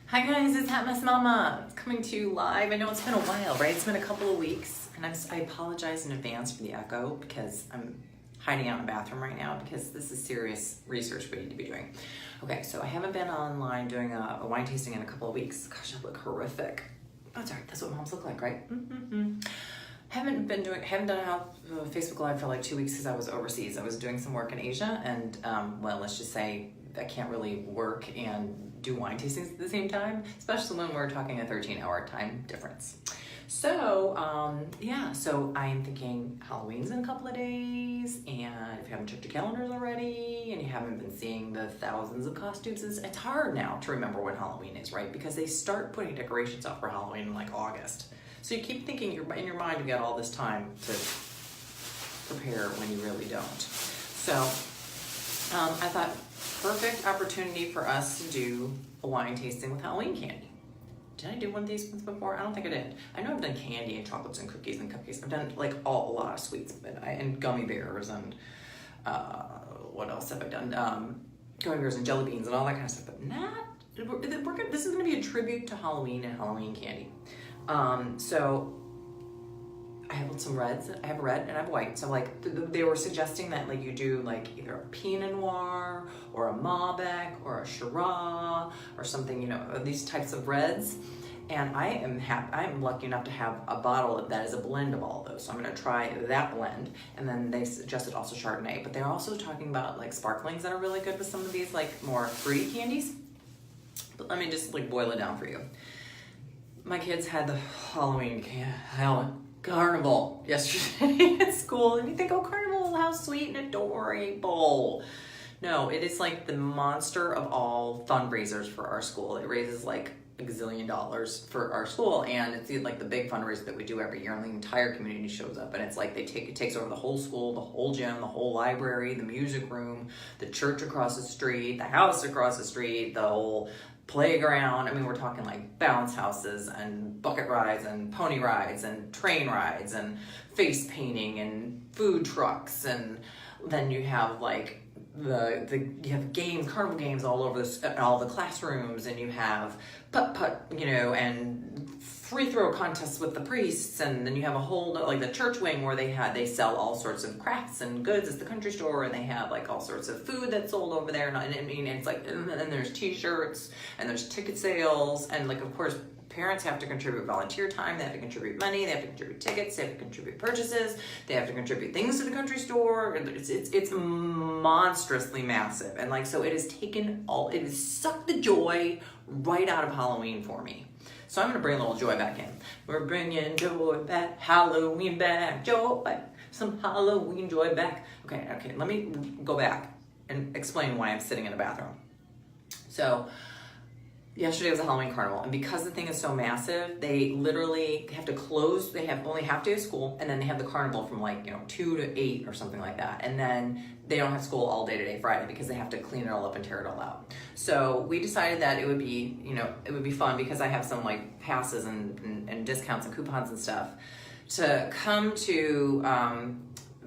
Hi guys, it's Hot Mess Mama. It's coming to you live. I know it's been a while, right? It's been a couple of weeks, and I apologize in advance for the echo because I'm hiding out in the bathroom right now because this is serious research we need to be doing. Okay, so I haven't been online doing a wine tasting in a couple of weeks. Gosh, I look horrific. That's all right. That's what moms look like, right? Haven't done a Facebook Live for like 2 weeks because I was overseas. I was doing some work in Asia, and well, let's just say I can't really work and do wine tastings at the same time, especially when we're talking a 13-hour time difference. So yeah, so I am thinking Halloween's in a couple of days, and if you haven't checked your calendars already and you haven't been seeing the thousands of costumes, it's hard now to remember when Halloween is, right? Because they start putting decorations up for Halloween in like August. So you keep thinking in your mind you got all this time to prepare when you really don't. So I thought perfect opportunity for us to do a wine tasting with Halloween candy. Did I do one of these ones before? I don't think I did. I know I've done candy and chocolates and cookies and cupcakes. I've done like a lot of sweets, and gummy bears and what else have I done? Gummy bears and jelly beans and all that kind of stuff. But this is going to be a tribute to Halloween and Halloween candy. So I have some reds. I have red and I have white. So like they were suggesting that like you do like either a Pinot Noir or a Malbec or a Shiraz or something, you know, these types of reds. And I am lucky enough to have a bottle that is a blend of all of those. So I'm going to try that blend. And then they suggested also Chardonnay, but they're also talking about like sparklings that are really good with some of these like more fruity candies. But let me just like boil it down for you. My kids had the Halloween carnival yesterday at school, and you think, oh, carnival, how sweet and adorable. No, it is like the monster of all fundraisers for our school. It raises like a gazillion dollars for our school, and it's like the big fundraiser that we do every year, and the entire community shows up, and it's like it takes over the whole school, the whole gym, the whole library, the music room, the church across the street, the house across the street, the whole playground. I mean, we're talking like bounce houses and bucket rides and pony rides and train rides and face painting and food trucks, and then you have like you have carnival games all over all the classrooms, and you have putt, you know, and free throw contests with the priests, and then you have a whole like the church wing where they sell all sorts of crafts and goods at the country store, and they have like all sorts of food that's sold over there, and I mean it's like, and there's t-shirts and there's ticket sales, and like of course parents have to contribute volunteer time, they have to contribute money, they have to contribute tickets, they have to contribute purchases, they have to contribute things to the country store. It's monstrously massive, and like so it has sucked the joy right out of Halloween for me. So I'm going to bring a little joy back in. We're bringing joy back, Halloween back, joy, some Halloween joy back. Okay, let me go back and explain why I'm sitting in a bathroom. So yesterday was a Halloween carnival, and because the thing is so massive, they literally have to close. They have only half day of school, and then they have the carnival from like 2 to 8 or something like that, and then they don't have school all day today, Friday, because they have to clean it all up and tear it all out. So we decided that it would be fun because I have some like passes and discounts and coupons and stuff to come to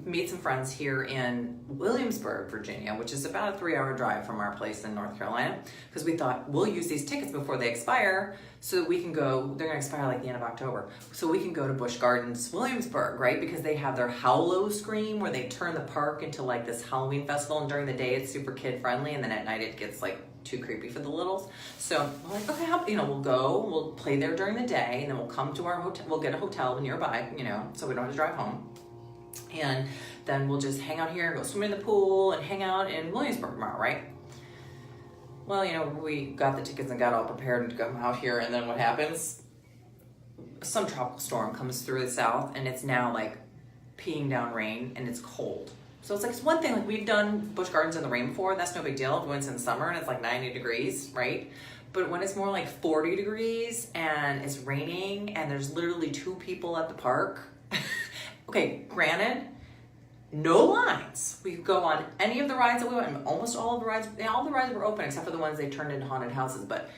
meet some friends here in Williamsburg, Virginia, which is about a 3-hour drive from our place in North Carolina, because we thought we'll use these tickets before they expire so that we can go. They're going to expire like the end of October, so we can go to Busch Gardens, Williamsburg, right? Because they have their Howlow Scream where they turn the park into like this Halloween festival, and during the day it's super kid friendly, and then at night it gets like too creepy for the littles. So we're like, okay, we'll play there during the day, and then we'll come to our hotel. We'll get a hotel nearby, so we don't have to drive home. And then we'll just hang out here, go swim in the pool, and hang out in Williamsburg tomorrow, right? Well, we got the tickets and got all prepared to come out here, and then what happens? Some tropical storm comes through the south, and it's now like peeing down rain, and it's cold. So it's one thing, like we've done Busch Gardens in the rain before, that's no big deal. When it's in summer and it's like 90 degrees, right? But when it's more like 40 degrees and it's raining and there's literally 2 people at the park, okay, granted, no lines. We could go on any of the rides that we went, and almost all the rides were open except for the ones they turned into haunted houses, but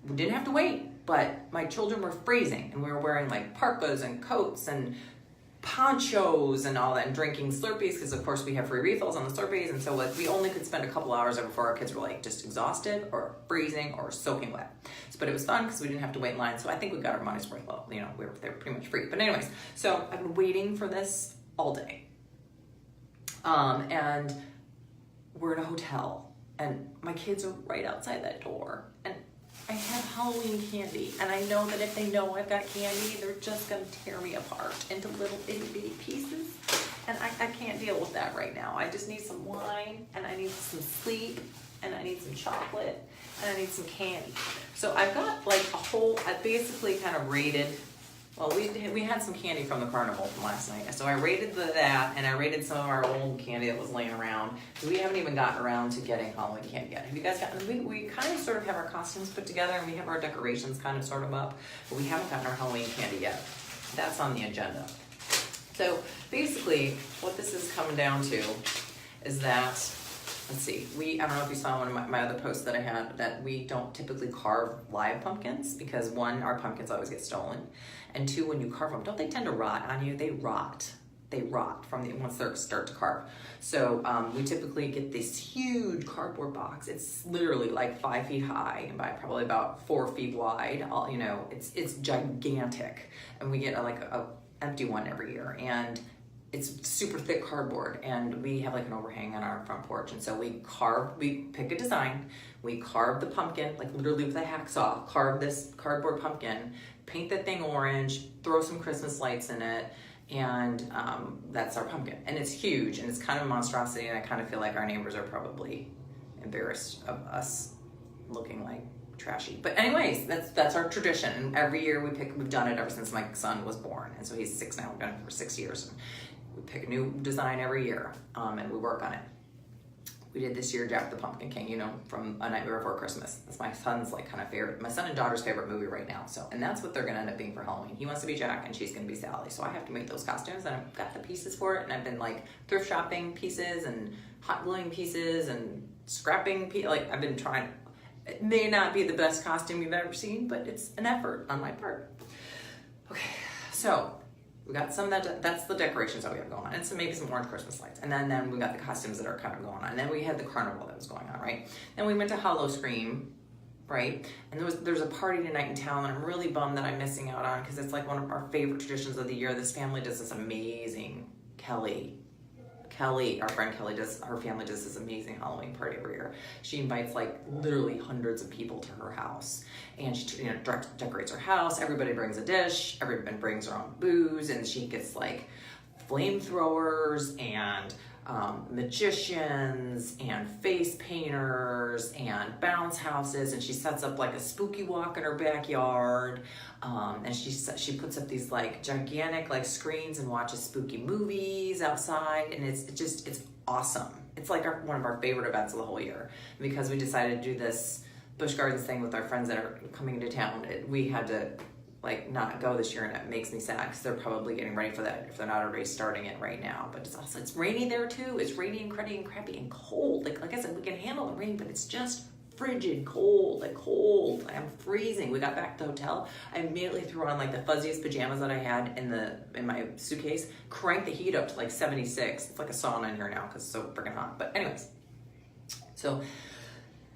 we didn't have to wait. But my children were freezing, and we were wearing like parkas and coats, and ponchos and all that, and drinking Slurpees, because of course we have free refills on the Slurpees, and so like we only could spend a couple hours there before our kids were like just exhausted or freezing or soaking wet. So, but it was fun because we didn't have to wait in line, so I think we got our money's worth. Well, you know, they were pretty much free. But anyways, so I've been waiting for this all day, and we're in a hotel, and my kids are right outside that door, and I have Halloween candy, and I know that if they know I've got candy, they're just gonna tear me apart into little itty bitty pieces, and I can't deal with that right now. I just need some wine, and I need some sleep, and I need some chocolate, and I need some candy. So I've got like a whole, I basically kind of rated, well, we had some candy from the carnival from last night, so I rated that, and I rated some of our old candy that was laying around, because we haven't even gotten around to getting Halloween candy yet. Have you guys gotten, we kind of sort of have our costumes put together, and we have our decorations kind of sort of up, but we haven't gotten our Halloween candy yet. That's on the agenda. So basically, what this is coming down to is that, let's see, I don't know if you saw one of my other posts that I had, that we don't typically carve live pumpkins because one, our pumpkins always get stolen, and two, when you carve them, don't they tend to rot on you? They rot. They rot once they start to carve. So we typically get this huge cardboard box. It's literally like 5 feet high and by probably about 4 feet wide. You know, it's gigantic, and we get a empty one every year, and it's super thick cardboard, and we have like an overhang on our front porch, and so we pick a design, we carve the pumpkin, like literally with a hacksaw, carve this cardboard pumpkin, paint the thing orange, throw some Christmas lights in it, and that's our pumpkin. And it's huge, and it's kind of a monstrosity, and I kind of feel like our neighbors are probably embarrassed of us looking like trashy. But anyways, that's our tradition, and every year we've done it ever since my son was born, and so he's 6 now. We've done it for 6 years. We pick a new design every year, and we work on it. We did this year Jack the Pumpkin King, you know, from A Nightmare Before Christmas. That's my son's like kind of favorite, my son and daughter's favorite movie right now. So, and that's what they're gonna end up being for Halloween. He wants to be Jack and she's gonna be Sally. So I have to make those costumes, and I've got the pieces for it, and I've been like thrift shopping pieces and hot gluing pieces and scrapping, like I've been trying. It may not be the best costume you've ever seen, but it's an effort on my part. Okay, so we got some that's the decorations that we have going on, and so maybe some orange Christmas lights, and then we got the costumes that are kind of going on, and then we had the carnival that was going on, right? Then we went to Hollow Scream, right? And there's a party tonight in town that I'm really bummed that I'm missing out on, because it's like one of our favorite traditions of the year. This family does this amazing, Kelly, our friend Kelly her family does this amazing Halloween party every year. She invites like literally hundreds of people to her house, and she decorates her house. Everybody brings a dish, everybody brings their own booze, and she gets like flamethrowers and magicians and face painters and bounce houses, and she sets up like a spooky walk in her backyard, and she puts up these like gigantic like screens and watches spooky movies outside, and it's awesome. It's like one of our favorite events of the whole year, because we decided to do this Busch Gardens thing with our friends that are coming into town. We had to like not go this year, and it makes me sad because they're probably getting ready for that if they're not already starting it right now. But it's rainy there too. It's rainy and cruddy and crappy and cold. Like I said, we can handle the rain, but it's just frigid cold. I'm freezing. We got back to the hotel. I immediately threw on like the fuzziest pajamas that I had in my suitcase, cranked the heat up to like 76. It's like a sauna in here now because it's so freaking hot. But anyways, so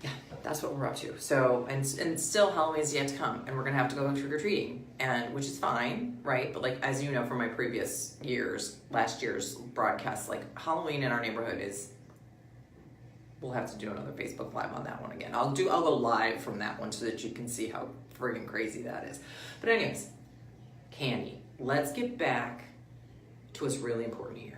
yeah, that's what we're up to. So, and still Halloween's yet to come, and we're gonna have to go trick-or-treating, and which is fine, right? But like, as you know from my previous last year's broadcasts, like Halloween in our neighborhood we'll have to do another Facebook Live on that one again. I'll go live from that one so that you can see how friggin' crazy that is. But anyways, candy. Let's get back to what's really important here.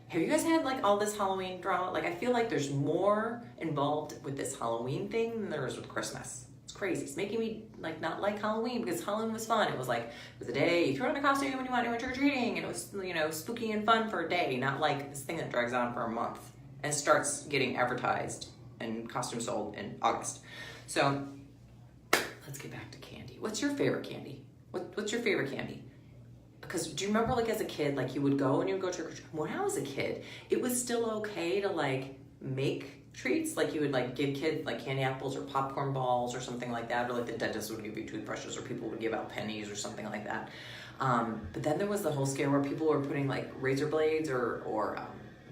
Have you guys had like all this Halloween drama? Like I feel like there's more involved with this Halloween thing than there is with Christmas. It's crazy. It's making me like not like Halloween, because Halloween was fun. It was a day, you threw on a costume and you went trick-or-treating, and it was, you know, spooky and fun for a day, not like this thing that drags on for a month and starts getting advertised and costumes sold in August. So let's get back to candy. What's your favorite candy? What's your favorite candy? Because do you remember like as a kid, like you would go trick-or-treating? When I was a kid, it was still okay to like make treats. Like you would like give kids like candy apples or popcorn balls or something like that, or like the dentist would give you toothbrushes, or people would give out pennies or something like that. But then there was the whole scare where people were putting like razor blades or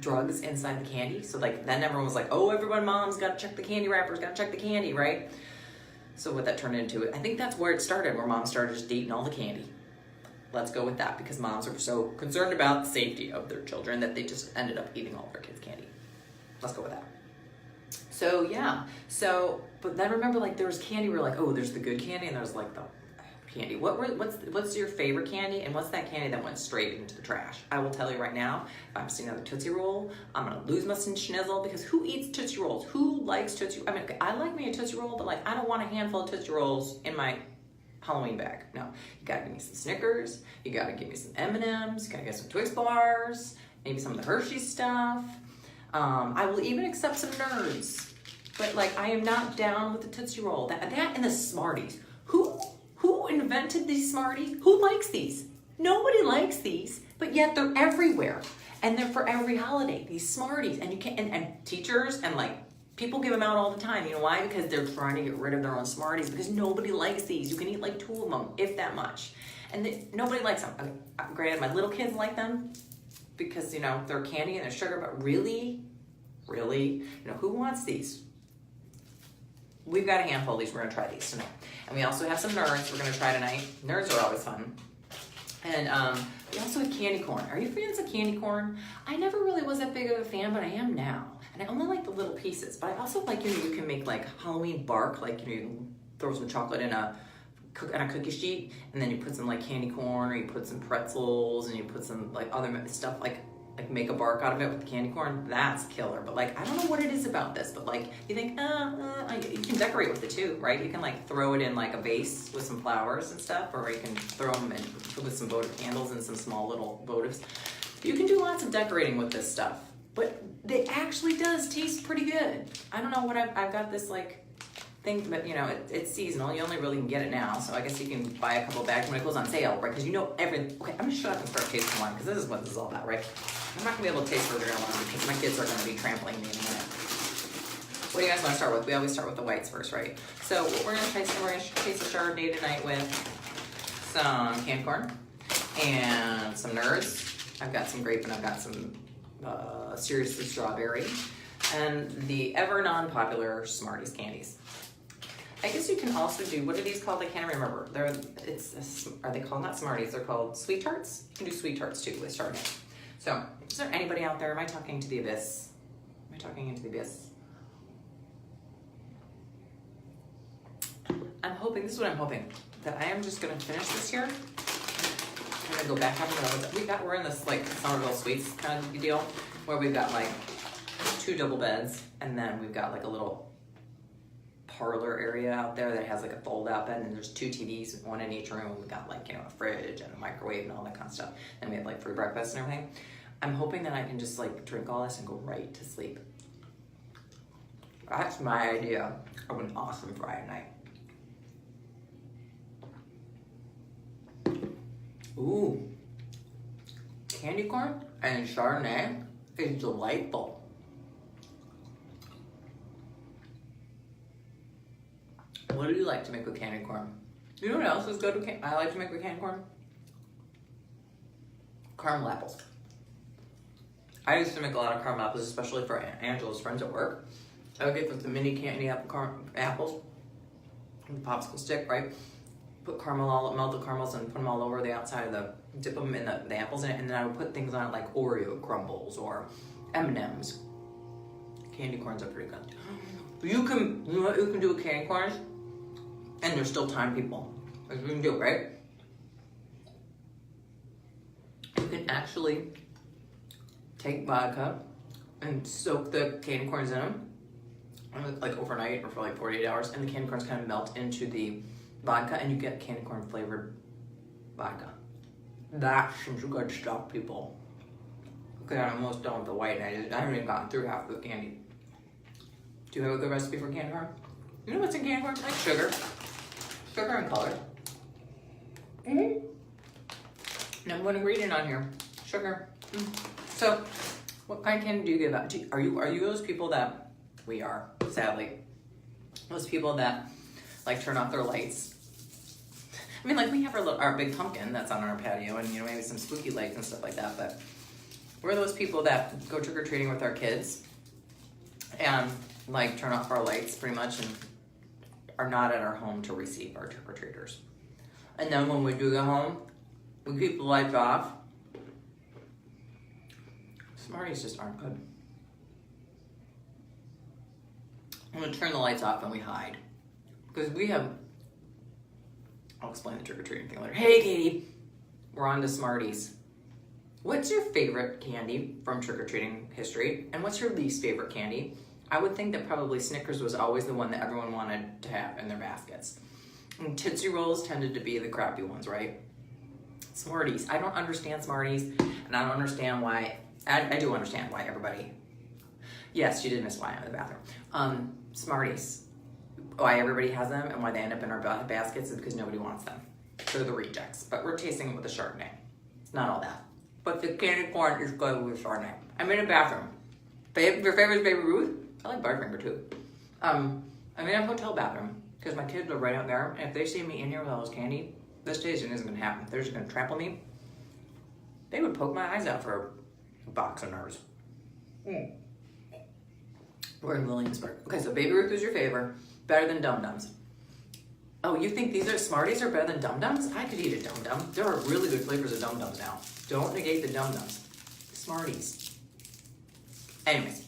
drugs inside the candy. So like then everyone was like, oh, everyone, mom's got to check the candy wrappers, got to check the candy, right? So what that turned into, I think that's where it started, where moms started just eating all the candy. Let's go with that, because moms are so concerned about the safety of their children that they just ended up eating all of their kids' candy. Let's go with that. So yeah, but then remember, like there was candy where like, oh, there's the good candy and there's like the candy. What's your favorite candy, and what's that candy that went straight into the trash? I will tell you right now, if I'm seeing another Tootsie Roll, I'm gonna lose my schnizzle, because who eats Tootsie Rolls? Who likes Tootsie? I mean, I like me a Tootsie Roll, but like I don't want a handful of Tootsie Rolls in my Halloween bag. No, you gotta give me some Snickers, you gotta give me some M&Ms, you gotta get some Twix bars, maybe some of the Hershey stuff. I will even accept some Nerds, but like I am not down with the Tootsie Roll. That and the Smarties. Who invented these Smarties? Who likes these? Nobody likes these, but yet they're everywhere. And they're for every holiday, these Smarties. And you can't, and teachers and like people give them out all the time. You know why? Because they're trying to get rid of their own Smarties, because nobody likes these. You can eat like 2 of them, if that much. And nobody likes them. Granted, my little kids like them because, you know, they're candy and they're sugar, but really, you know, who wants these? We've got a handful of these. We're gonna try these tonight. And we also have some Nerds we're gonna try tonight. Nerds are always fun. And we also have candy corn. Are you fans of candy corn? I never really was that big of a fan, but I am now. And I only like the little pieces, but I also like, you know, you can make like Halloween bark, like, you know, you throw some chocolate in a cookie sheet, and then you put some like candy corn, or you put some pretzels, and you put some like other stuff, like make a bark out of it with the candy corn. That's killer. But like, I don't know what it is about this, but like, you think, you can decorate with it too, right? You can like throw it in like a vase with some flowers and stuff, or you can throw them in with some votive candles and some small little votives. You can do lots of decorating with this stuff, but it actually does taste pretty good. I don't know what I've got this like thing, but you know, it's seasonal. You only really can get it now, so I guess you can buy a couple bags when it goes on sale, right? Because you know okay, I'm gonna shut up and start tasting wine, because this is what this is all about, right? I'm not gonna be able to taste for very long because my kids are gonna be trampling me in a minute. What do you guys want to start with? We always start with the whites first, right? So what we're gonna taste a Chardonnay tonight with some candy corn and some Nerds. I've got some grape and I've got some seriously strawberry, and the ever non-popular Smarties candies. I guess you can also do, what are these called? I can't remember. Are they called, not Smarties, they're called Sweet Tarts? You can do Sweet Tarts too with Chardonnay. So, is there anybody out there? Am I talking to the abyss? Am I talking into the abyss? I'm hoping, this is what I'm hoping, that I am just gonna finish this here. I'm gonna go back up. We're in this like Somerville Suites kind of deal, where we've got like 2 double beds, and then we've got like a little parlor area out there that has like a fold out bed, and there's 2 TVs, 1 in each room. We've got like, you know, a fridge and a microwave and all that kind of stuff. And we have like free breakfast and everything. I'm hoping that I can just like drink all this and go right to sleep. That's my idea of an awesome Friday night. Ooh, candy corn and Chardonnay is delightful. What do you like to make with candy corn? You know what else is good with I like to make with candy corn? Caramel apples. I used to make a lot of caramel apples, especially for Angela's friends at work. I would get the mini candy apples, with a popsicle stick, right? Put melted caramels and put them all over the outside of dip them in the apples in it, and then I would put things on it like Oreo crumbles or M&Ms. Candy corns are pretty good. You know what you can do with candy corns? And there's still time, people. Like you can do, right? You can actually take vodka and soak the candy corns in them, like overnight or for like 48 hours, and the candy corns kind of melt into the vodka, and you get candy corn flavored vodka. That's some good stuff, people. Okay, I'm almost done with the white, and I haven't even gotten through half of the candy. Do you have a good recipe for candy corn? You know what's in candy corn? Like sugar. Sugar and color. Number 1 ingredient on here, sugar. So, what kind of candy do you give out? Are you those people that, we are, sadly, those people that like turn off their lights? I mean, like we have our big pumpkin that's on our patio, and you know maybe some spooky lights and stuff like that. But we're those people that go trick or treating with our kids, and like turn off our lights pretty much, and are not at our home to receive our trick or treaters. And then when we do go home, we keep the lights off. Smarties just aren't good. I'm gonna turn the lights off and we hide. Because we have, I'll explain the trick-or-treating thing later. Hey, Katie, we're on to Smarties. What's your favorite candy from trick-or-treating history? And what's your least favorite candy? I would think that probably Snickers was always the one that everyone wanted to have in their baskets. And Tootsie Rolls tended to be the crappy ones, right? Smarties, I don't understand Smarties, and I don't understand why, I do understand why everybody, yes, you did miss why I'm in the bathroom. Smarties, why everybody has them and why they end up in our baskets is because nobody wants them. They're the rejects, but we're tasting them with a Chardonnay. It's not all that. But the candy corn is good with Chardonnay. I'm in a bathroom. Your favorite is Baby Ruth? I like Butterfinger too. I'm in a hotel bathroom because my kids are right out there, and if they see me in here with all this candy, this tasting isn't gonna happen. They're just gonna trample me. They would poke my eyes out for a box of nerves. We're in Williamsburg. Okay, so Baby Ruth is your favorite. Better than Dum Dums. Oh, you think these are Smarties are better than Dum Dums? I could eat a Dum Dum. There are really good flavors of Dum Dums now. Don't negate the Dum Dums. Smarties. Anyways,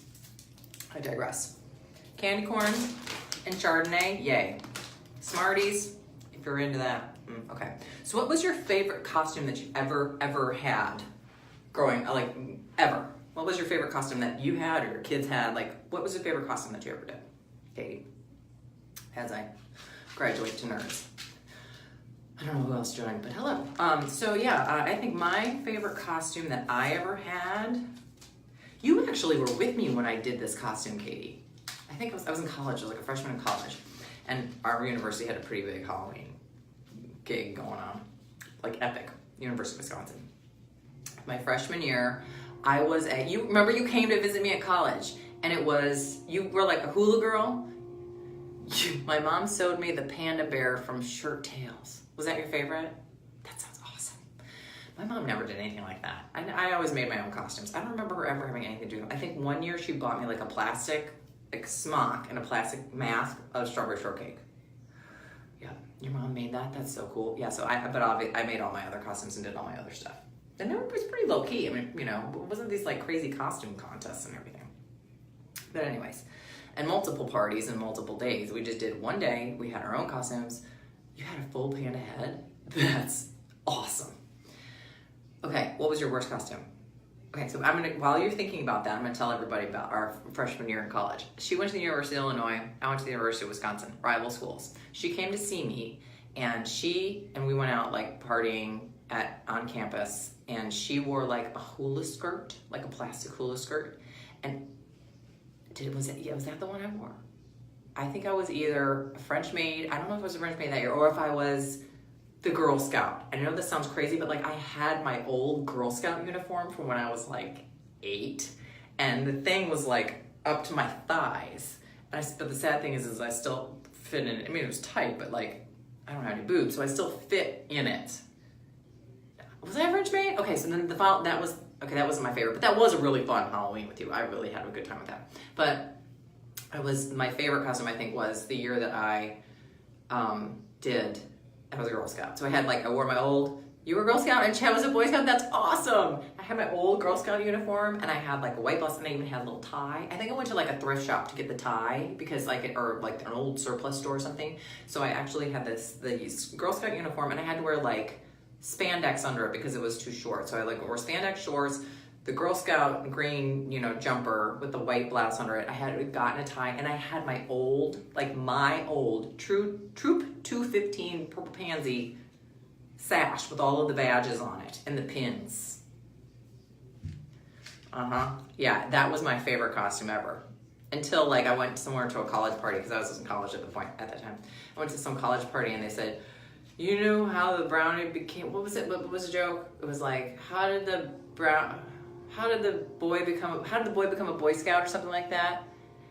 I digress. Candy corn and Chardonnay, yay. Smarties, if you're into that, okay. So what was your favorite costume that you ever had growing, like, ever? What was your favorite costume that you had or your kids had? Like, what was your favorite costume that you ever did, Katie? As I graduate to nerds. I don't know who else joined, but hello. So yeah, I think my favorite costume that I ever had, you actually were with me when I did this costume, Katie. I think I was in college, I was like a freshman in college, and our university had a pretty big Halloween gig going on, like epic, University of Wisconsin. My freshman year, I was at, you remember you came to visit me at college, and it was, you were like a hula girl. My mom sewed me the panda bear from Shirt Tales. Was that your favorite? That sounds awesome. My mom never did anything like that. I always made my own costumes. I don't remember her ever having anything to do. I think one year she bought me like a plastic like smock and a plastic mask of strawberry shortcake. Yeah, your mom made that? That's so cool. Yeah, so I made all my other costumes and did all my other stuff. And it was pretty low key. I mean, you know, it wasn't these like crazy costume contests and everything. But anyways, and multiple parties and multiple days. We just did one day. We had our own costumes. You had a full panda head? That's awesome. Okay, what was your worst costume? Okay, so while you're thinking about that, I'm gonna tell everybody about our freshman year in college. She went to the University of Illinois. I went to the University of Wisconsin, rival schools. She came to see me, and we went out like partying on campus, and she wore like a hula skirt, like a plastic hula skirt, and was that the one I wore? I think I was either a French maid, I don't know if I was a French maid that year, or if I was the Girl Scout. I know this sounds crazy, but like I had my old Girl Scout uniform from when I was like 8, and the thing was like up to my thighs. But the sad thing is I still fit in it. I mean, it was tight, but like I don't have any boobs, so I still fit in it. Was I a French maid? Okay, so then that wasn't my favorite, but that was a really fun Halloween with you. I really had a good time with that. But my favorite costume, I think, was the year that I was a Girl Scout. So I wore my old, you were a Girl Scout and Chad was a Boy Scout? That's awesome! I had my old Girl Scout uniform, and I had like a white blouse, and I even had a little tie. I think I went to like a thrift shop to get the tie, because or like an old surplus store or something. So I actually had this Girl Scout uniform, and I had to wear like spandex under it because it was too short. So I wore spandex shorts, the Girl Scout green, jumper with the white blouse under it. I had gotten a tie, and I had my old Troop 215 Purple Pansy sash with all of the badges on it and the pins. Yeah, that was my favorite costume ever. Until I went somewhere to a college party, because I was in college at that time. I went to some college party, and they said, you know how the brownie became, what was it? What was the joke? It was like, how did the boy become a Boy Scout or something like that?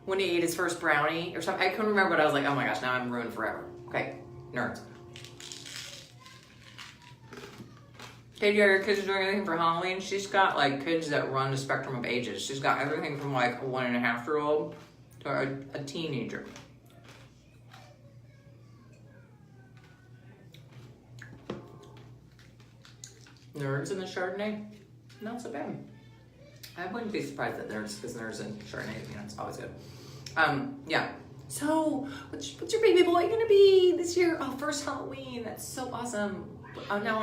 When he ate his first brownie or something. I couldn't remember, but I was like, oh my gosh, now I'm ruined forever. Okay, nerds. Katie, are your kids doing anything for Halloween? She's got like kids that run the spectrum of ages. She's got everything from like a 1.5-year-old to a teenager. Nerds in the Chardonnay? Not so bad. I wouldn't be surprised that there's, because nerds in Chardonnay, you know, it's always good. Yeah. So, what's your baby boy gonna be this year? Oh, first Halloween. That's so awesome. Oh, no.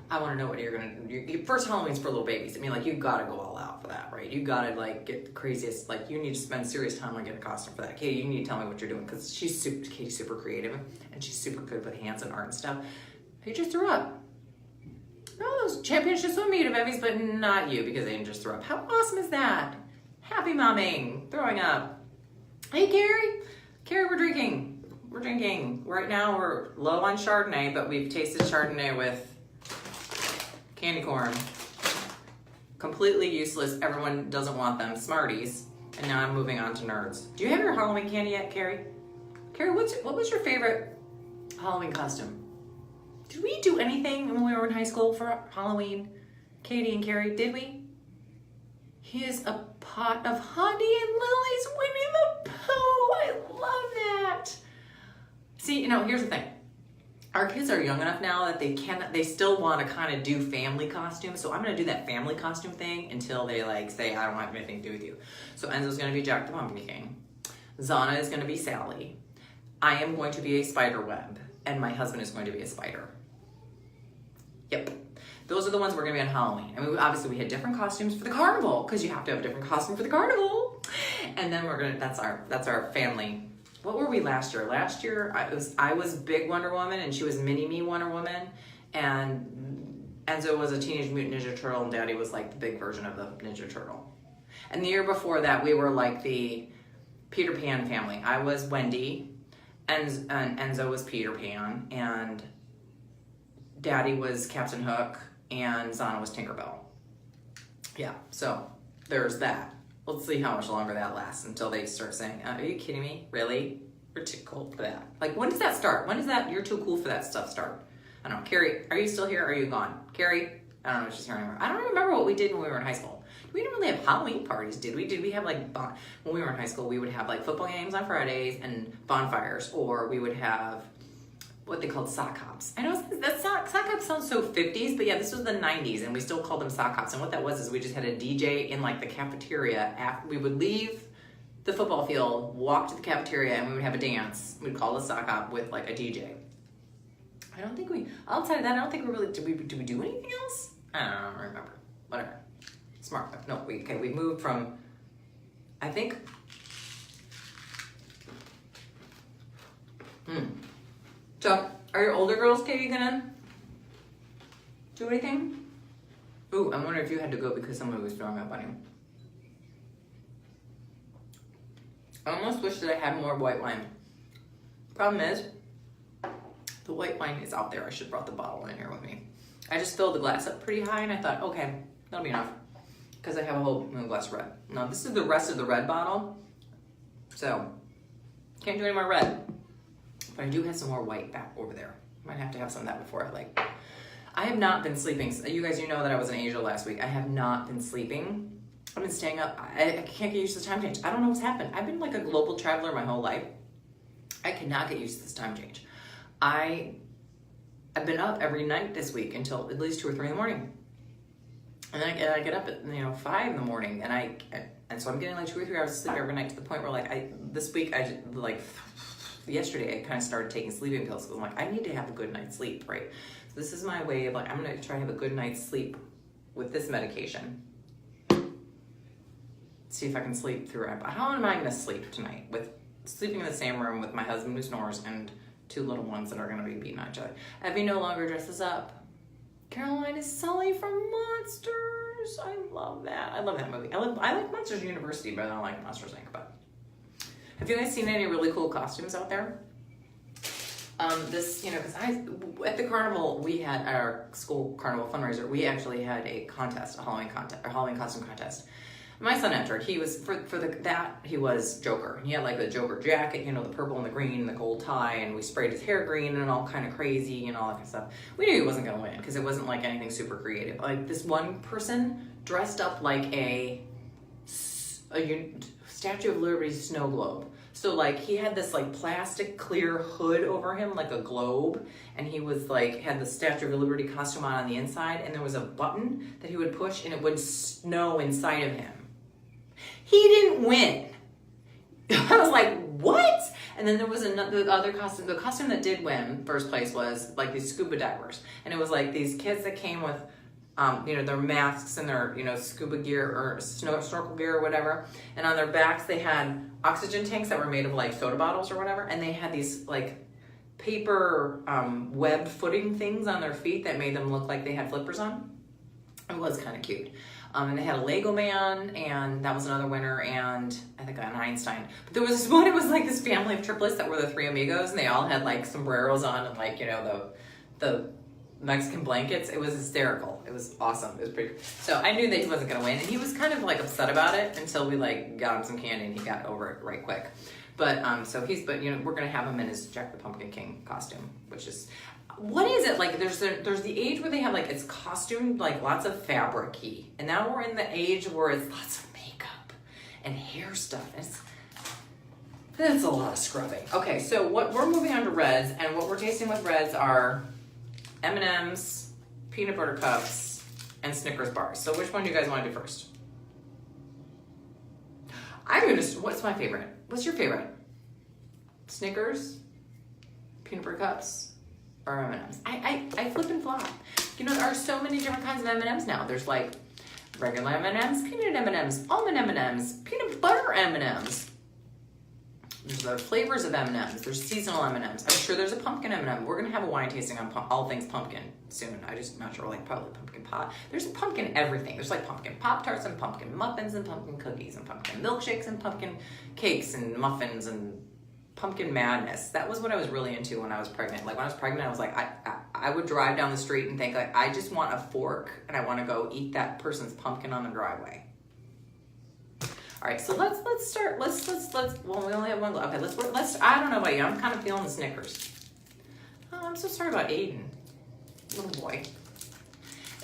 I want to know what you're gonna do. Your first Halloween's for little babies. I mean, like, you gotta go all out for that, right? You gotta, like, get the craziest, like, you need to spend serious time on getting a costume for that. Katie, you need to tell me what you're doing, because Katie's super creative, and she's super good with hands and art and stuff. You just threw up. Oh, those championships with me to babies, but not you, because they just threw up. How awesome is that? Happy momming, throwing up. Hey, Carrie. Carrie, we're drinking. We're drinking. Right now, we're low on Chardonnay, but we've tasted Chardonnay with candy corn. Completely useless. Everyone doesn't want them. Smarties. And now I'm moving on to nerds. Do you have your Halloween candy yet, Carrie? Carrie, what was your favorite Halloween costume? Did we do anything when we were in high school for Halloween? Katie and Carrie, did we? Here's a pot of honey and lilies, Winnie the Pooh. I love that. See, you know, here's the thing. Our kids are young enough now that they still want to kind of do family costumes. So I'm going to do that family costume thing until they like say, I don't have anything to do with you. So Enzo's going to be Jack the Pumpkin King. Zana is going to be Sally. I am going to be a spider web. And my husband is going to be a spider. Yep. Those are the ones we're going to be on Halloween. I mean, obviously we had different costumes for the carnival, because you have to have a different costume for the carnival. And then that's our family. What were we last year? Last year I was big Wonder Woman and she was mini me Wonder Woman, and Enzo was a Teenage Mutant Ninja Turtle and Daddy was like the big version of the Ninja Turtle. And the year before that we were like the Peter Pan family. I was Wendy, and Enzo was Peter Pan, and Daddy was Captain Hook, and Zana was Tinkerbell. Yeah, so there's that. Let's see how much longer that lasts until they start saying, are you kidding me? Really? You're too cool for that. Like, when does that start? When does that you're too cool for that stuff start? I don't know. Carrie, are you still here or are you gone? Carrie? I don't know if she's here anymore. I don't remember what we did when we were in high school. We didn't really have Halloween parties, did we? Did we have like, when we were in high school, we would have like football games on Fridays and bonfires, or we would have what they called sock hops. I know that sock hops sounds so 50s, but yeah, this was the 90s and we still called them sock hops. And what that was is we just had a DJ in like the cafeteria. After we would leave the football field, walk to the cafeteria, and we would have a dance. We'd call it a sock hop with like a DJ. I don't think outside of that, I don't think we really, did we do anything else? I don't remember. Whatever. Smart. No, we moved from, I think, So, are your older girls, Katie, gonna do anything? Ooh, I'm wondering if you had to go because someone was throwing up on you. I almost wish that I had more white wine. Problem is, the white wine is out there. I should have brought the bottle in here with me. I just filled the glass up pretty high and I thought, okay, that'll be enough. Because I have a whole glass of red. Now, this is the rest of the red bottle. So, can't do any more red. But I do have some more white back over there. Might have to have some of that before I have not been sleeping. You guys, you know that I was in Asia last week. I have not been sleeping. I've been staying up. I can't get used to the time change. I don't know what's happened. I've been like a global traveler my whole life. I cannot get used to this time change. I've been up every night this week until at least 2 or 3 in the morning. And then I get up at 5 in the morning, and so I'm getting like 2 or 3 hours of sleep every night, to the point where this week yesterday I kind of started taking sleeping pills because I'm like, I need to have a good night's sleep, right? So this is my way of like, I'm gonna try to have a good night's sleep with this medication. See if I can sleep through it. But how am I gonna sleep tonight with sleeping in the same room with my husband who snores and 2 little ones that are gonna be beating on each other? Evie no longer dresses up. Caroline is Sully from Monsters. I love that. I love that movie. I like Monsters University, but I don't like Monsters Inc. But have you guys seen any really cool costumes out there? Because at the carnival, we had our school carnival fundraiser. We actually had a Halloween costume contest. My son entered. He was he was Joker. He had like a Joker jacket, you know, the purple and the green and the gold tie, and we sprayed his hair green and all kind of crazy and all that kind of stuff. We knew he wasn't gonna win because it wasn't like anything super creative. Like this one person dressed up like a Statue of Liberty snow globe. So like he had this like plastic clear hood over him like a globe, and he was like had the Statue of Liberty costume on the inside, and there was a button that he would push and it would snow inside of him. He didn't win. I was like, what? And then there was the other costume. The costume that did win first place was like these scuba divers, and it was like these kids that came with you know, their masks and their, you know, scuba gear or snorkel gear or whatever. And on their backs, they had oxygen tanks that were made of like soda bottles or whatever. And they had these like paper web footing things on their feet that made them look like they had flippers on. It was kind of cute. And they had a Lego man, and that was another winner, and I think an Einstein. But there was this one, it was like this family of triplets that were the three amigos, and they all had like sombreros on and like, you know, the Mexican blankets. It was hysterical. It was awesome. It was pretty. So I knew that he wasn't gonna win, and he was kind of like upset about it until we like got him some candy, and he got over it right quick. But but you know, we're gonna have him in his Jack the Pumpkin King costume, which is, what is it like? There's the age where they have like it's costume, like lots of fabric-y, and now we're in the age where it's lots of makeup and hair stuff. That's a lot of scrubbing. Okay, so we're moving on to Reds, and what we're tasting with Reds are M&M's, peanut butter cups, and Snickers bars. So which one do you guys want to do first? What's my favorite? What's your favorite? Snickers, peanut butter cups, or M&M's? I flip and flop. You know, there are so many different kinds of M&M's now. There's like regular M&M's, peanut M&M's, almond M&M's, peanut butter M&M's. There's flavors of M&M's. There's seasonal M&M's. I'm sure there's a pumpkin M&M. We're gonna have a wine tasting on all things pumpkin soon. I'm not sure, like probably pumpkin pie. There's pumpkin everything. There's like pumpkin Pop-Tarts and pumpkin muffins and pumpkin cookies and pumpkin milkshakes and pumpkin cakes and muffins and pumpkin madness. That was what I was really into when I was pregnant. Like when I was pregnant, I was like, I would drive down the street and think like, I just want a fork and I want to go eat that person's pumpkin on the driveway. All right, so let's start. Well, we only have one. Okay, let's. I don't know about you. I'm kind of feeling the Snickers. Oh, I'm so sorry about Aiden, little boy.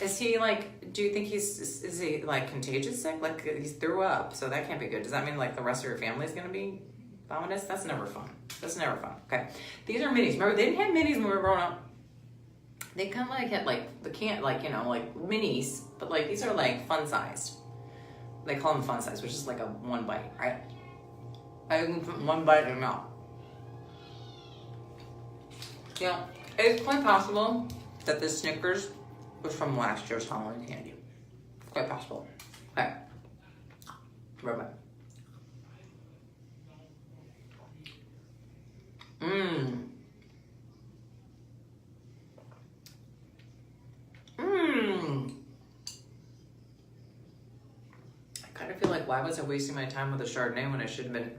Is he like? Do you think is he like contagious sick? Like he threw up, so that can't be good. Does that mean like the rest of your family is gonna be vomitous? That's never fun. That's never fun. Okay, these are minis. Remember, they didn't have minis when we were growing up. They kind of like had like the can't like you know like minis, but like these are like fun sized. They call them fun size, which is like a one bite, right? I can put one bite in my mouth. You know, it's quite possible that this Snickers was from last year's Halloween candy. Quite possible. Okay. Right back. Mmm. Mmm. I feel like, why was I wasting my time with a Chardonnay when I should have been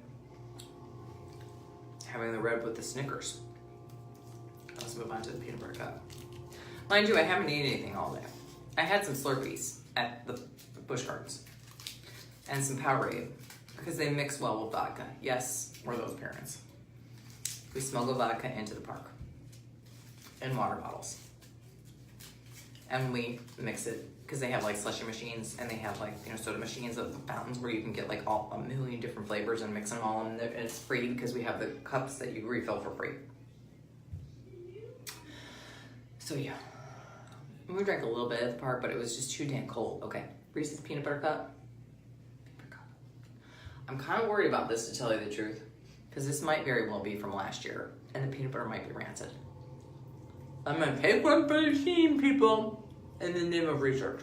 having the red with the Snickers? Let's move on to the peanut butter cup. Mind you, I haven't eaten anything all day. I had some Slurpees at the Busch Gardens and some Powerade because they mix well with vodka. Yes, we're those parents. We smuggle vodka into the park in water bottles. And we mix it because they have like slushy machines and they have like, you know, soda machines of fountains where you can get like a million different flavors and mix them all in there, and it's free because we have the cups that you refill for free. So yeah, we drank a little bit at the park, but it was just too damn cold. Okay, Reese's peanut butter cup. I'm kind of worried about this, to tell you the truth, because this might very well be from last year and the peanut butter might be rancid. I'm gonna take one for the team, people, in the name of research.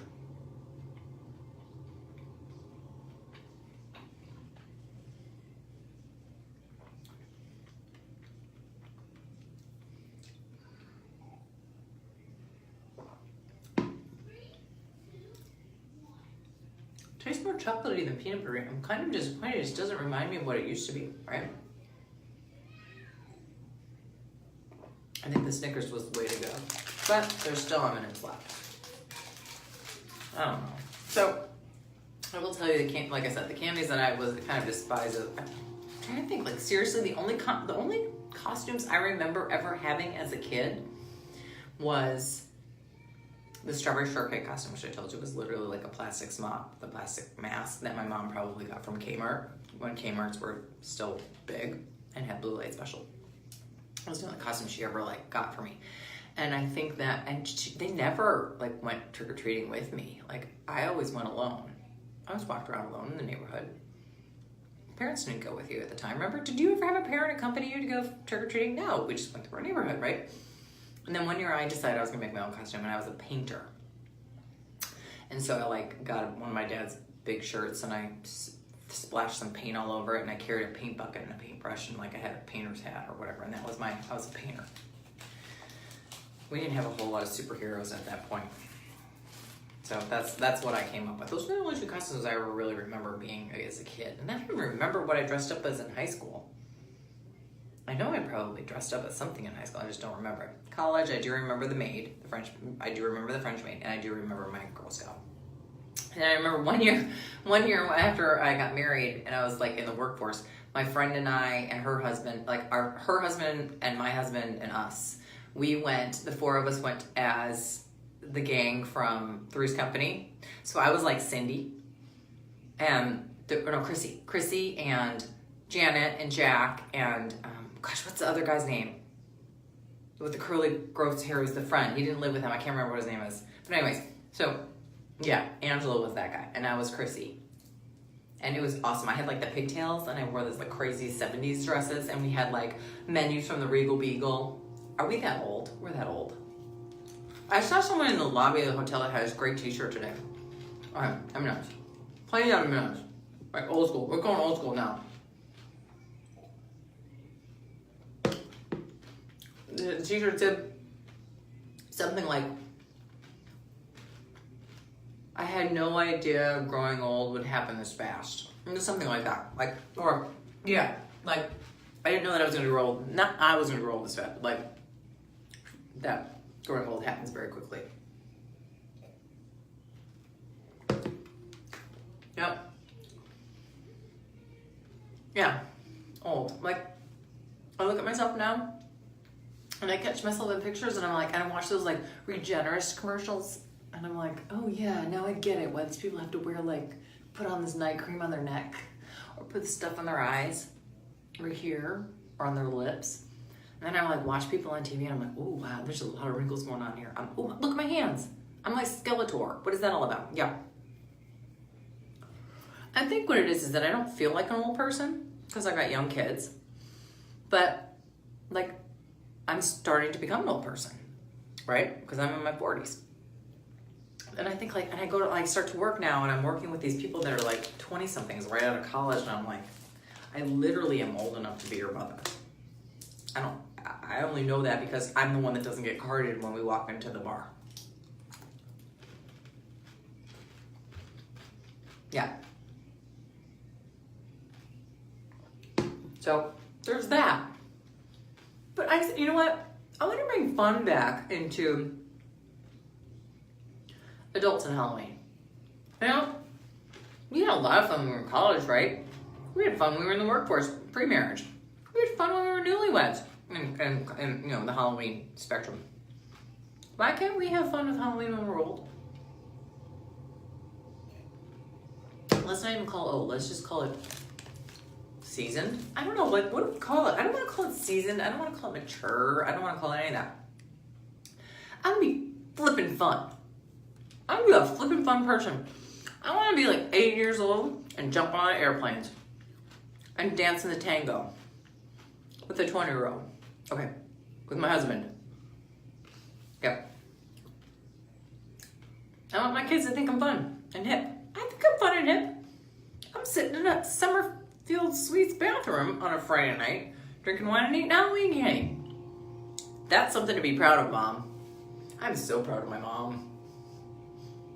Tastes more chocolatey than peanut butter. I'm kind of disappointed. It just doesn't remind me of what it used to be, right? I think the Snickers was the way to go. But there's still M&M's left. I don't know. So, I will tell you like I said, the candies that I was kind of despised. I'm trying to think, like seriously, the only costumes I remember ever having as a kid was the strawberry shortcake costume, which I told you was literally like a plastic smock, the plastic mask that my mom probably got from Kmart when Kmart's were still big and had blue light special. That was the only costume she ever like got for me. And I think that, they never like went trick-or-treating with me. Like I always went alone. I was walked around alone in the neighborhood. Parents didn't go with you at the time. Remember, did you ever have a parent accompany you to go trick-or-treating? No, we just went through our neighborhood, right? And then one year I decided I was gonna make my own costume, and I was a painter. And so I like got one of my dad's big shirts and I splashed some paint all over it, and I carried a paint bucket and a paintbrush, and like I had a painter's hat or whatever, and I was a painter. We didn't have a whole lot of superheroes at that point. So that's what I came up with. Those were the only two costumes I ever really remember being as a kid. And I don't even remember what I dressed up as in high school. I know I probably dressed up as something in high school, I just don't remember it. College, I do remember the maid, I do remember the French maid, and I do remember my Girl Scout. And I remember one year after I got married and I was like in the workforce, my friend and I and her husband, like her husband and my husband and us, the four of us went as the gang from Three's Company. So I was like Cindy and Chrissy and Janet and Jack and what's the other guy's name? With the curly, gross hair, was the friend. He didn't live with him. I can't remember what his name is. But anyways, so yeah, Angela was that guy, and I was Chrissy. And it was awesome. I had like the pigtails, and I wore those like crazy 70s dresses, and we had like menus from the Regal Beagle. Are we that old? We're that old. I saw someone in the lobby of the hotel that had this great t-shirt today. All right, M&M's. Plain M&M's. Like old school. We're going old school now. The t-shirt said something like, I had no idea growing old would happen this fast. It was something like that. I didn't know that I was going to grow old. Not I was going to grow old this fast, but like that growing old happens very quickly. Yep. Yeah. Old. Like, I look at myself now and I catch myself in pictures and I'm like, and I watch those like Regenerist commercials and I'm like, oh yeah, now I get it. Why these people have to wear like, put on this night cream on their neck or put stuff on their eyes or here or on their lips. And then I like watch people on TV and I'm like, oh wow, there's a lot of wrinkles going on here. Oh, look at my hands. I'm like Skeletor. What is that all about? Yeah. I think what it is that I don't feel like an old person because I got young kids, but like I'm starting to become an old person, right? Because I'm in my 40s. And I think like, and I go to like start to work now and I'm working with these people that are like 20 somethings right out of college. And I'm like, I literally am old enough to be your mother. I only know that because I'm the one that doesn't get carded when we walk into the bar. Yeah. So there's that. But you know what? I want to bring fun back into adults and Halloween. You know, we had a lot of fun when we were in college, right? We had fun when we were in the workforce, pre-marriage. We had fun when we were newlyweds and you know, the Halloween spectrum. Why can't we have fun with Halloween when we're old? Let's not even let's just call it seasoned. I don't know, what do we call it? I don't want to call it seasoned. I don't want to call it mature. I don't want to call it any of that. I'm going to be flippin' fun. I'm going to be a flippin' fun person. I want to be like 8 years old and jump on airplanes and dance in the tango with a 20-year-old. Okay, with my husband. Yep. I want my kids to think I'm fun and hip. I think I'm fun and hip. I'm sitting in a Summerfield Suites bathroom on a Friday night, drinking wine and eating Halloween candy. That's something to be proud of, Mom. I'm so proud of my mom.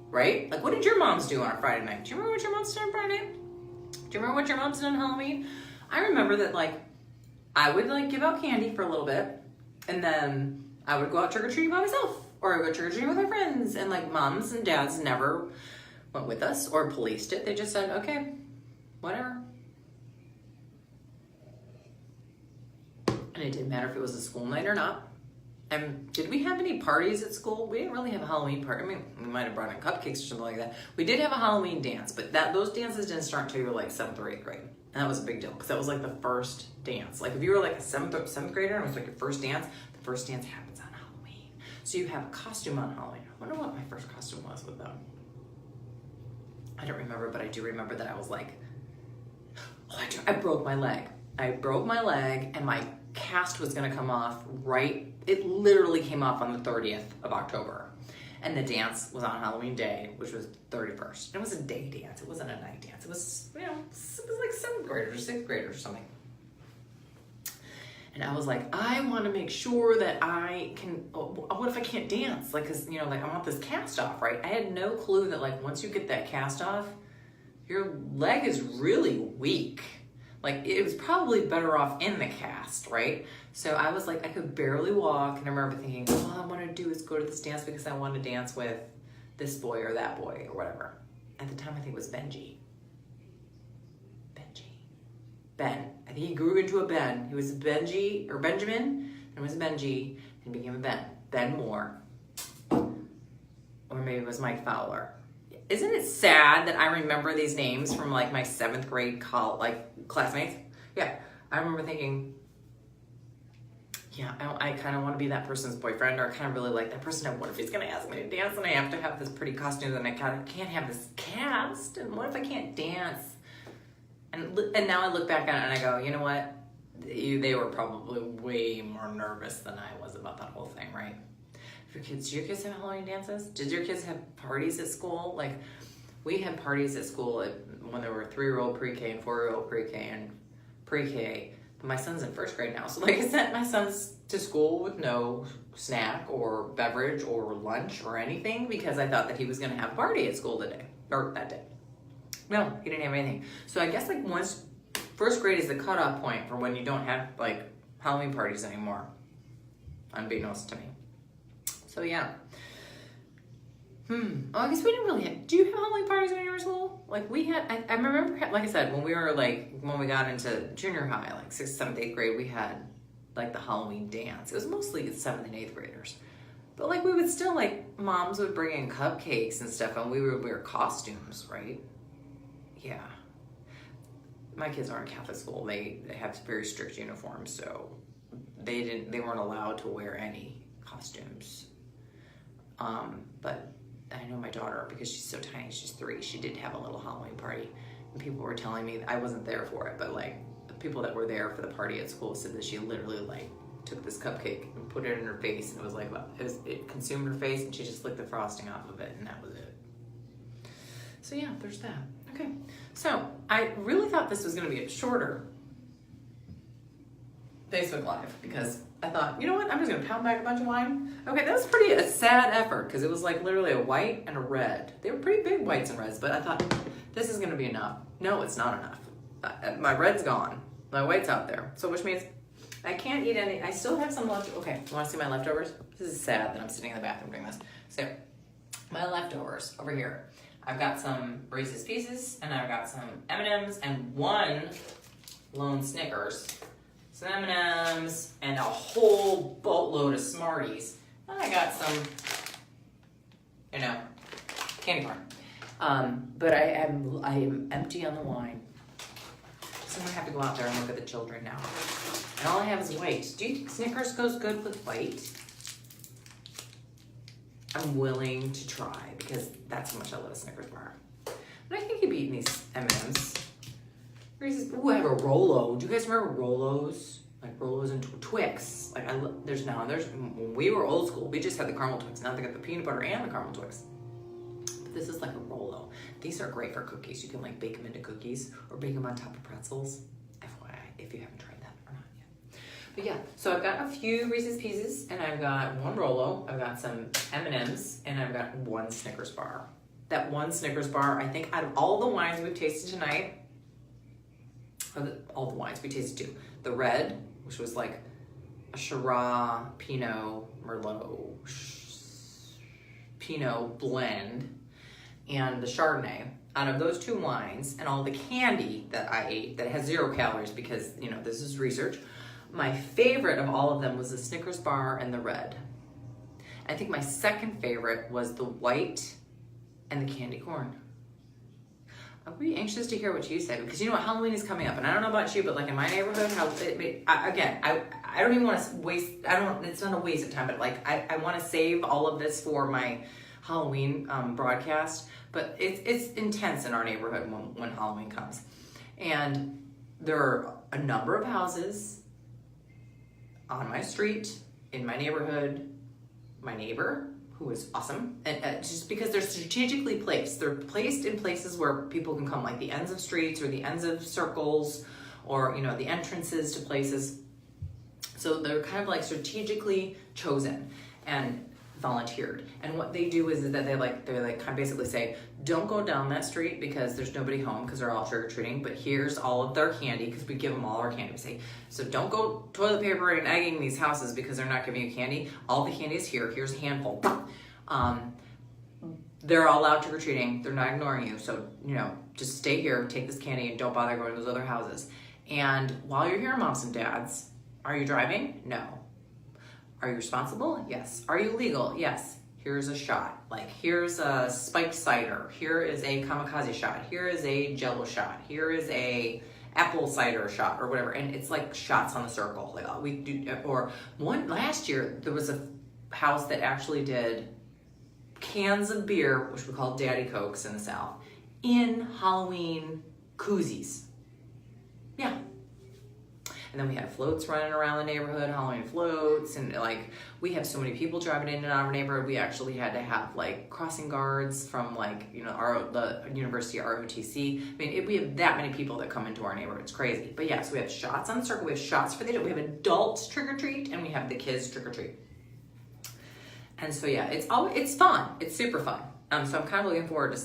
Right? Like, what did your moms do on a Friday night? Do you remember what your moms did on Friday night? Do you remember what your moms did on Halloween? I remember that, like, I would, like, give out candy for a little bit, and then I would go out trick-or-treating by myself, or I would go trick-or-treating with my friends, and, like, moms and dads never went with us or policed it. They just said, okay, whatever. And it didn't matter if it was a school night or not. And did we have any parties at school? We didn't really have a Halloween party. I mean, we might have brought in cupcakes or something like that. We did have a Halloween dance, but those dances didn't start until you were like 7th or 8th grade. And that was a big deal because that was like the first dance. Like if you were like a 7th grader and it was like your first dance, the first dance happens on Halloween. So you have a costume on Halloween. I wonder what my first costume was with them. I don't remember, but I do remember that I was like, I broke my leg. I broke my leg and my cast was gonna come off it literally came off on the 30th of October. And the dance was on Halloween Day, which was 31st. It was a day dance, it wasn't a night dance. It was, it was like 7th graders or 6th graders or something. And I was like, I wanna make sure that I can, what if I can't dance? Like, cause I want this cast off, right? I had no clue that like, once you get that cast off, your leg is really weak. Like, it was probably better off in the cast, right? So I was like, I could barely walk. And I remember thinking, all I want to do is go to this dance because I want to dance with this boy or that boy or whatever. At the time, I think it was Benji. Ben. I think he grew into a Ben. He was Benji, or Benjamin, and was Benji, and became a Ben. Ben Moore. Or maybe it was Mike Fowler. Isn't it sad that I remember these names from like my 7th grade classmates? Yeah, I remember thinking, yeah, I kind of want to be that person's boyfriend, or I kind of really like that person. And what if he's going to ask me to dance and I have to have this pretty costume and I can't have this cast? And what if I can't dance? And now I look back on it and I go, you know what? They were probably way more nervous than I was about that whole thing, right? Do your kids have Halloween dances? Did your kids have parties at school? Like, we had parties at school when there were 3-year-old pre-K and 4-year-old pre-K and pre-K. But my son's in 1st grade now. So like I sent my sons to school with no snack or beverage or lunch or anything because I thought that he was going to have a party at school today, or that day. No, he didn't have anything. So I guess like once 1st grade is the cutoff point for when you don't have like Halloween parties anymore, unbeknownst to me. So yeah. I guess we didn't really have, do you have Halloween parties when you were in school? Like we had, I remember, like I said, when we got into junior high, like 6th, 7th, 8th grade, we had like the Halloween dance. It was mostly 7th and 8th graders. But like we would still like, moms would bring in cupcakes and stuff and we would wear costumes, right? Yeah. My kids aren't in Catholic school. They have very strict uniforms, so they weren't allowed to wear any costumes. But I know my daughter, because she's so tiny, she's 3, she did have a little Halloween party. And people were telling me, I wasn't there for it, but like the people that were there for the party at school said that she literally like took this cupcake and put it in her face, and it was like, it consumed her face and she just licked the frosting off of it and that was it. So yeah, there's that. Okay, so I really thought this was gonna be a shorter Facebook Live because I thought, you know what, I'm just gonna pound back a bunch of wine. Okay, that was a sad effort because it was like literally a white and a red. They were pretty big whites and reds, but I thought this is gonna be enough. No, it's not enough. My red's gone, my white's out there. So which means I can't eat any, I still have some left. Okay, you wanna see my leftovers? This is sad that I'm sitting in the bathroom doing this. So my leftovers over here. I've got some Reese's Pieces and I've got some M&Ms and one lone Snickers. Some M&Ms and a whole boatload of Smarties. And I got some, candy corn. But I am empty on the wine. So I'm gonna have to go out there and look at the children now. And all I have is white. Do you think Snickers goes good with white? I'm willing to try because that's how much I love a Snickers bar. But I think you'd be eating these M&Ms. Ooh, I have a Rolo. Do you guys remember Rolos? Like Rolos and Twix. Like there's when we were old school, we just had the caramel Twix. Now they got the peanut butter and the caramel Twix. But this is like a Rolo. These are great for cookies. You can like bake them into cookies or bake them on top of pretzels. FYI, if you haven't tried that or not yet. But yeah, so I've got a few Reese's Pieces and I've got one Rolo. I've got some M&Ms and I've got one Snickers bar. That one Snickers bar, I think out of all the wines we've tasted tonight, all the wines we tasted too. The red, which was like a Shiraz, Pinot, Merlot, Pinot blend. and the Chardonnay. Out of those two wines and all the candy that I ate that has 0 calories because, you know, this is research, my favorite of all of them was the Snickers bar and the red. I think my second favorite was the white and the candy corn. I'll be anxious to hear what you say, because you know what, Halloween is coming up, and I don't know about you, but like in my neighborhood, I don't even want to waste, it's not a waste of time, but like I want to save all of this for my Halloween broadcast, but it's intense in our neighborhood when Halloween comes. And there are a number of houses on my street, in my neighborhood, my neighbor, who is awesome, and just because they're strategically placed. They're placed in places where people can come, like the ends of streets or the ends of circles, or, you know, the entrances to places. So they're kind of like strategically chosen and volunteered. And what they do is that they kind of basically say, don't go down that street because there's nobody home because they're all trick-or-treating, but here's all of their candy, because we give them all our candy. We say, so don't go toilet paper and egging these houses because they're not giving you candy. All the candy is here. Here's a handful. They're all out trick-or-treating. They're not ignoring you. So, you know, just stay here, take this candy, and don't bother going to those other houses. And while you're here, moms and dads, are you driving? No. Are you responsible? Yes. Are you legal? Yes. Here's a shot. Like, here's a spiked cider. Here is a kamikaze shot. Here is a Jello shot. Here is a apple cider shot, or whatever. And it's like shots on a circle. Like we do. Or one last year, there was a house that actually did cans of beer, which we call Daddy Cokes in the South, in Halloween koozies. Yeah. And then we had floats running around the neighborhood, Halloween floats, and like we have so many people driving in and out of our neighborhood. We actually had to have like crossing guards from, like, you know, the university ROTC. I mean, we have that many people that come into our neighborhood. It's crazy. But yes, we have shots on the circle. We have shots for the adult. We have adults trick or treat, and we have the kids trick or treat. And so yeah, it's fun. It's super fun. So I'm kind of looking forward to,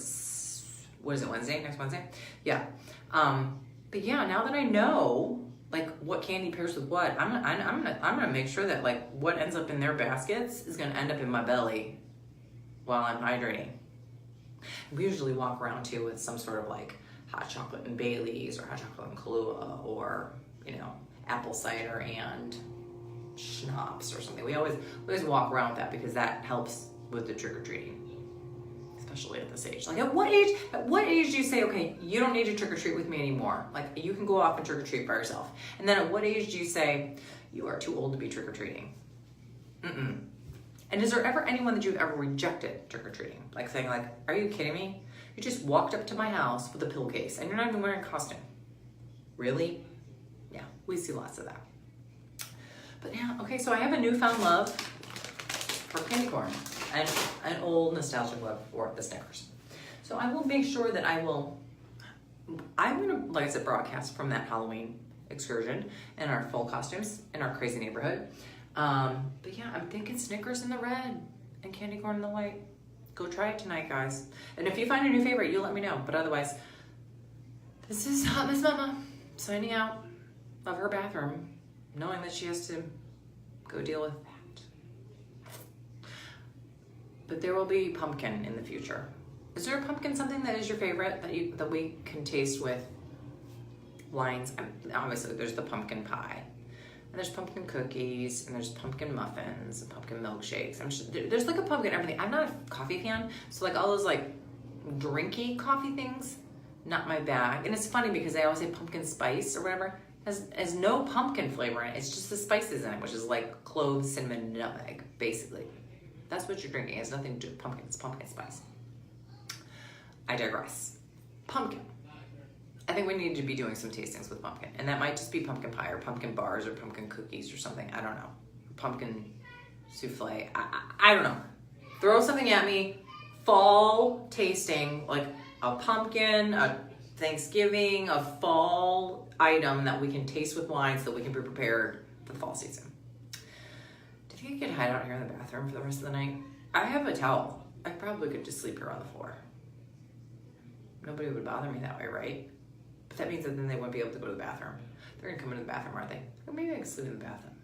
what is it, Wednesday? Next Wednesday? Yeah. But yeah, now that I know like what candy pairs with what, I'm gonna make sure that like what ends up in their baskets is gonna end up in my belly while I'm hydrating. We usually walk around too with some sort of like hot chocolate and Bailey's, or hot chocolate and Kahlua, or, you know, apple cider and schnapps or something. We always walk around with that because that helps with the trick-or-treating, especially at this age. Like at what age do you say, okay, you don't need to trick-or-treat with me anymore? Like, you can go off and trick-or-treat by yourself. And then at what age do you say, you are too old to be trick-or-treating? And is there ever anyone that you've ever rejected trick-or-treating? Like saying like, are you kidding me? You just walked up to my house with a pill case and you're not even wearing a costume. Really? Yeah, we see lots of that. But yeah, okay, so I have a newfound love for candy corn and an old nostalgic love for the Snickers. So I will make sure that I'm gonna, like I said, broadcast from that Halloween excursion in our full costumes in our crazy neighborhood. But yeah, I'm thinking Snickers in the red and candy corn in the white. Go try it tonight, guys. And if you find a new favorite, you let me know. But otherwise, this is Hot Miss Mama signing out of her bathroom, knowing that she has to go deal with that. But there will be pumpkin in the future. Is there a pumpkin something that is your favorite that we can taste with wines? Obviously, there's the pumpkin pie, and there's pumpkin cookies, and there's pumpkin muffins, and pumpkin milkshakes. There's like a pumpkin everything. I'm not a coffee fan, so like all those like drinky coffee things, not my bag. And it's funny because they always say pumpkin spice or whatever. Has no pumpkin flavor in it. It's just the spices in it, which is like cloves, cinnamon, and nutmeg, basically. That's what you're drinking. It has nothing to do with pumpkin. It's pumpkin spice. I digress. Pumpkin. I think we need to be doing some tastings with pumpkin. And that might just be pumpkin pie or pumpkin bars or pumpkin cookies or something. I don't know. Pumpkin souffle. I don't know. Throw something at me. Fall tasting, like a pumpkin, a Thanksgiving, a fall item that we can taste with wine so that we can be prepared for the fall season. Do you think I could hide out here in the bathroom for the rest of the night? I have a towel. I probably could just sleep here on the floor. Nobody would bother me that way, right? But that means that then they wouldn't be able to go to the bathroom. They're gonna come into the bathroom, aren't they? Or maybe I can sleep in the bathroom.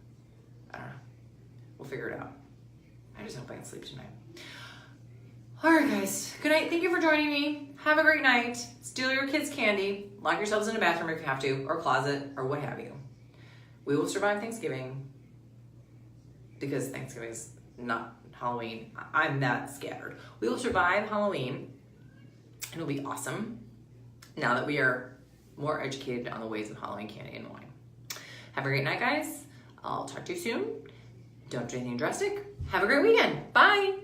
I don't know. We'll figure it out. I just hope I can sleep tonight. All right, guys. Good night. Thank you for joining me. Have a great night. Steal your kids' candy. Lock yourselves in a bathroom if you have to, or closet, or what have you. We will survive Thanksgiving because Thanksgiving is not Halloween. I'm that scattered. We will survive Halloween. It'll be awesome now that we are more educated on the ways of Halloween candy and wine. Have a great night, guys. I'll talk to you soon. Don't do anything drastic. Have a great weekend. Bye.